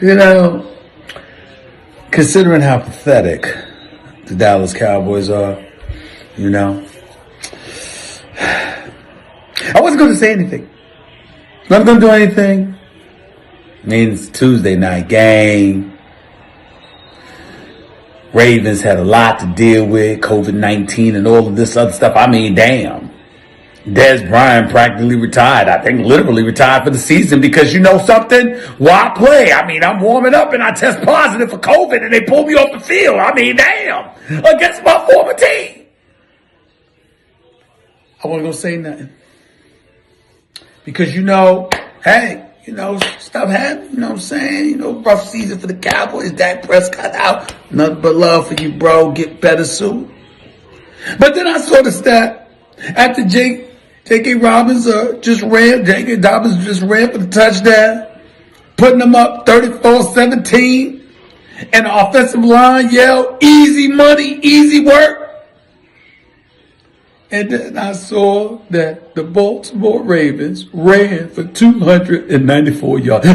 You know, considering how pathetic the Dallas Cowboys are, you know, I wasn't going to say anything. Not going to do anything. I mean, it's a Tuesday night game. Ravens had a lot to deal with, COVID-19 and all of this other stuff. I mean, damn. Dez Bryant practically retired. I think literally retired for the season because you know something? Why play? I mean, I'm warming up and I test positive for COVID and they pull me off the field. I mean, damn. Against my former team. I wasn't going to say nothing. Because, you know, hey, you know, stuff happened. You know what I'm saying? You know, rough season for the Cowboys. Dak Prescott out. Nothing but love for you, bro. Get better soon. But then I saw the stat after J.K. Dobbins just ran for the touchdown, putting them up 34-17, and the offensive line yelled, "Easy money, easy work." And then I saw that the Baltimore Ravens ran for 294 yards.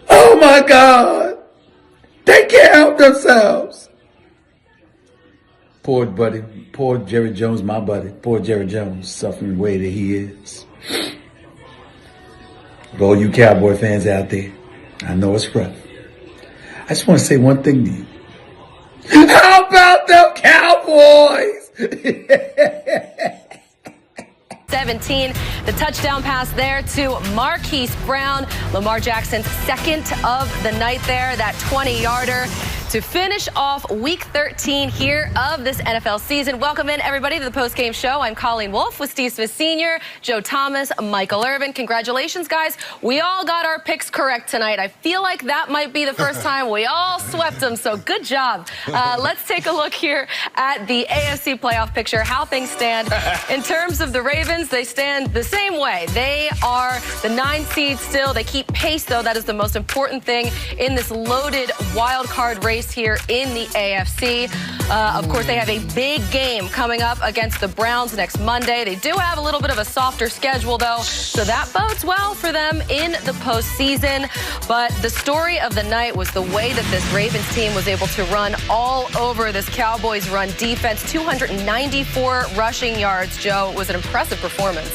Oh my God. They can't help themselves. Poor buddy. Poor Jerry Jones, my buddy. Poor Jerry Jones, suffering the way that he is. For all you Cowboy fans out there, I know it's rough. I just want to say one thing to you. How about them Cowboys? 17, the touchdown pass there to Marquise Brown. Lamar Jackson's second of the night there, that 20-yarder. To finish off Week 13 here of this NFL season. Welcome in, everybody, to the postgame show. I'm Colleen Wolfe with Steve Smith Sr., Joe Thomas, Michael Irvin. Congratulations, guys. We all got our picks correct tonight. I feel like that might be the first time we all swept them, so good job. Let's take a look here at the AFC playoff picture, how things stand. In terms of the Ravens, they stand the same way. They are the 9 seed still. They keep pace, though. That is the most important thing in this loaded wild card race here in the AFC. Of course, they have a big game coming up against the Browns next Monday. They do have a little bit of a softer schedule, though, so that bodes well for them in the postseason. But the story of the night was the way that this Ravens team was able to run all over this Cowboys run defense. 294 rushing yards, Joe. It was an impressive performance.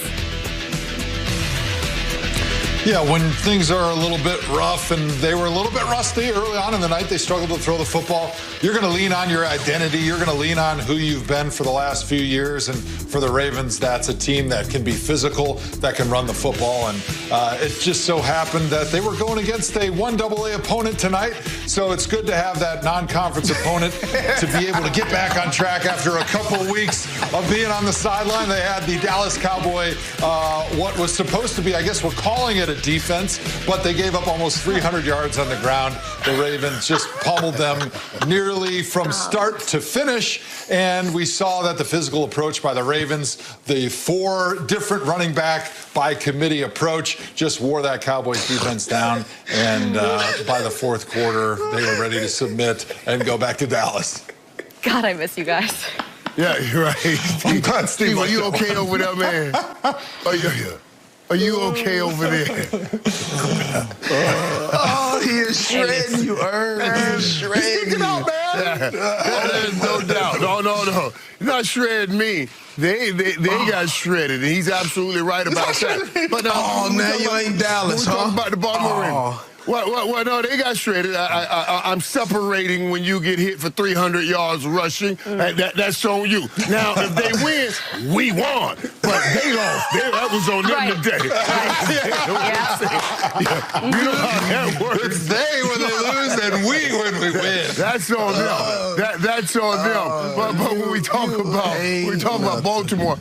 Yeah, when things are a little bit rough, and they were a little bit rusty early on in the night, they struggled to throw the football. You're going to lean on your identity. You're going to lean on who you've been for the last few years. And for the Ravens, that's a team that can be physical, that can run the football. And it just so happened that they were going against a 1AA opponent tonight. So it's good to have that non-conference opponent to be able to get back on track after a couple of weeks of being on the sideline. They had the Dallas Cowboy, what was supposed to be, I guess we're calling it a defense, but they gave up almost 300 yards on the ground. The Ravens just pummeled them nearly from start to finish, and we saw that the physical approach by the Ravens, the 4 different running back by committee approach, just wore that Cowboys defense down, and by the 4th quarter, they were ready to submit and go back to Dallas. God, I miss you guys. Yeah, you're right. I'm glad Steve, are you okay over there, man? Oh, yeah. Are you okay over there? Oh, he is shredding you, Irv. Shredding you. Stick it out, man. There's no doubt. No. You're not shredding me. They got shredded, and he's absolutely right about that. But oh, now you ain't Dallas, huh? We're talking about the Baltimore Ravens. Well, no, they got shredded. I'm separating when you get hit for 300 yards rushing. That's on you. Now, if they win, we won. But they lost. That was on them today. You know how that works. It's they when they lose and we when we win. That's on them. That's on them. But when we talk about Baltimore,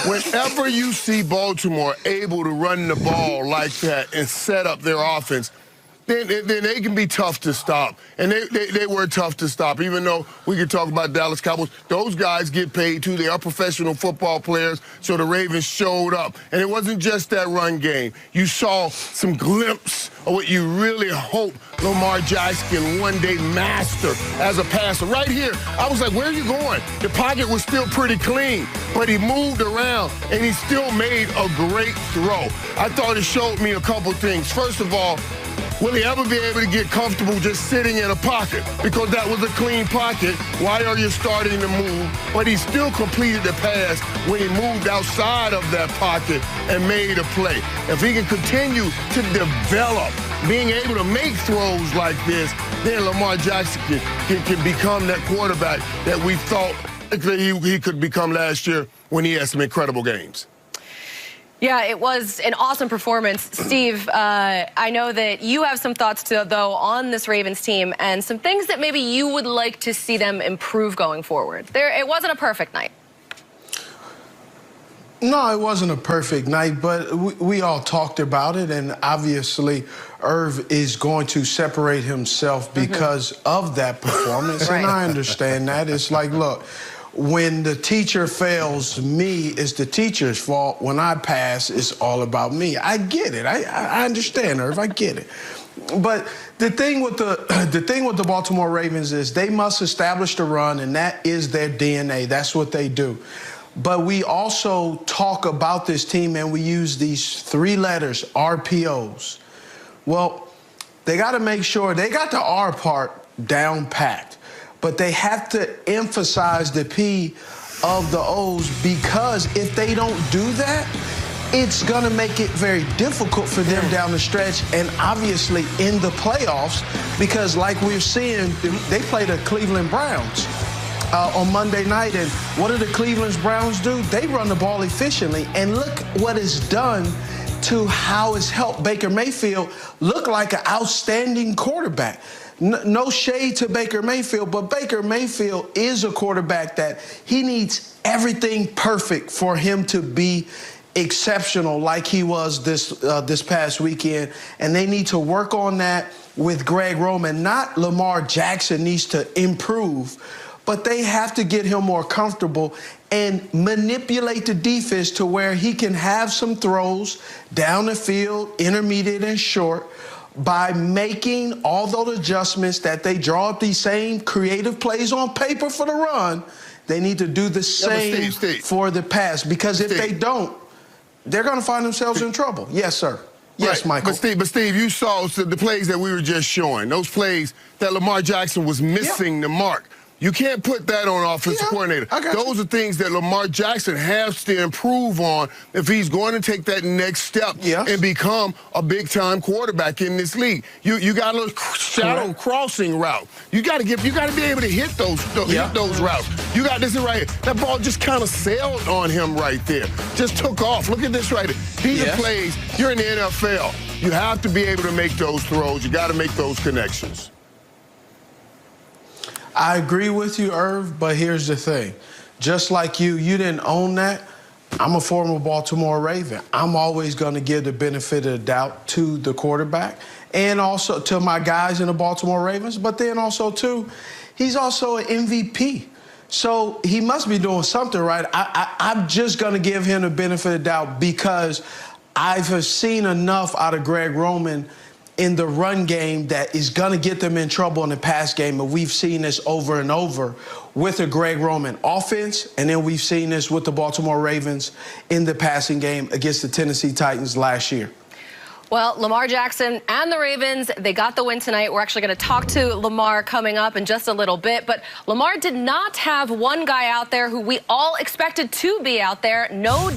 whenever you see Baltimore able to run the ball like that and set up their offense, then they can be tough to stop. And they were tough to stop, even though we could talk about Dallas Cowboys. Those guys get paid, too. They are professional football players, so the Ravens showed up. And it wasn't just that run game. You saw some glimpse of what you really hope Lamar Jackson can one day master as a passer. Right here, I was like, where are you going? The pocket was still pretty clean, but he moved around, and he still made a great throw. I thought it showed me a couple things. First of all, will he ever be able to get comfortable just sitting in a pocket? Because that was a clean pocket. Why are you starting to move? But he still completed the pass when he moved outside of that pocket and made a play. If he can continue to develop being able to make throws like this, then Lamar Jackson can become that quarterback that we thought he could become last year when he had some incredible games. Yeah, it was an awesome performance. Steve, I know that you have some thoughts, though, on this Ravens team and some things that maybe you would like to see them improve going forward. It wasn't a perfect night. No, it wasn't a perfect night, but we all talked about it, and obviously Irv is going to separate himself because of that performance, Right. and I understand that. It's like, look, when the teacher fails me, it's the teacher's fault. When I pass, it's all about me. I get it. I understand, Irv. I get it. But the thing with the Baltimore Ravens is they must establish the run, and that is their DNA. That's what they do. But we also talk about this team, and we use these 3 letters, RPOs. Well, they got to make sure they got the R part down packed, but they have to emphasize the P of the O's, because if they don't do that, it's going to make it very difficult for them down the stretch and obviously in the playoffs, because like we're seeing, they play the Cleveland Browns on Monday night, and what do the Cleveland Browns do? They run the ball efficiently, and look what it's done to how it's helped Baker Mayfield look like an outstanding quarterback. No shade to Baker Mayfield, but Baker Mayfield is a quarterback that he needs everything perfect for him to be exceptional like he was this past weekend, and they need to work on that with Greg Roman. Not Lamar Jackson needs to improve, but they have to get him more comfortable and manipulate the defense to where he can have some throws down the field, intermediate and short, by making all those adjustments that they draw up these same creative plays on paper for the run. They need to do the same for the pass, because if they don't, they're going to find themselves in trouble. Yes, sir. Yes, right. Michael. But Steve, you saw the plays that we were just showing, those plays that Lamar Jackson was missing the mark. You can't put that on offensive coordinator. Those are things that Lamar Jackson has to improve on if he's going to take that next step and become a big-time quarterback in this league. You got a little shadow crossing route. You got to be able to hit those routes. You got this right here. That ball just kind of sailed on him right there. Just took off. Look at this right here. These are plays. You're in the NFL. You have to be able to make those throws. You got to make those connections. I agree with you, Irv, but here's the thing. Just like you didn't own that. I'm a former Baltimore Raven. I'm always going to give the benefit of the doubt to the quarterback and also to my guys in the Baltimore Ravens, but then also, too, he's also an MVP. So he must be doing something right. I'm just going to give him the benefit of the doubt because I've seen enough out of Greg Roman in the run game that is going to get them in trouble in the pass game. And we've seen this over and over with the Greg Roman offense, and then we've seen this with the Baltimore Ravens in the passing game against the Tennessee Titans last year. Well, Lamar Jackson and the Ravens, they got the win tonight. We're actually going to talk to Lamar coming up in just a little bit. But Lamar did not have one guy out there who we all expected to be out there. No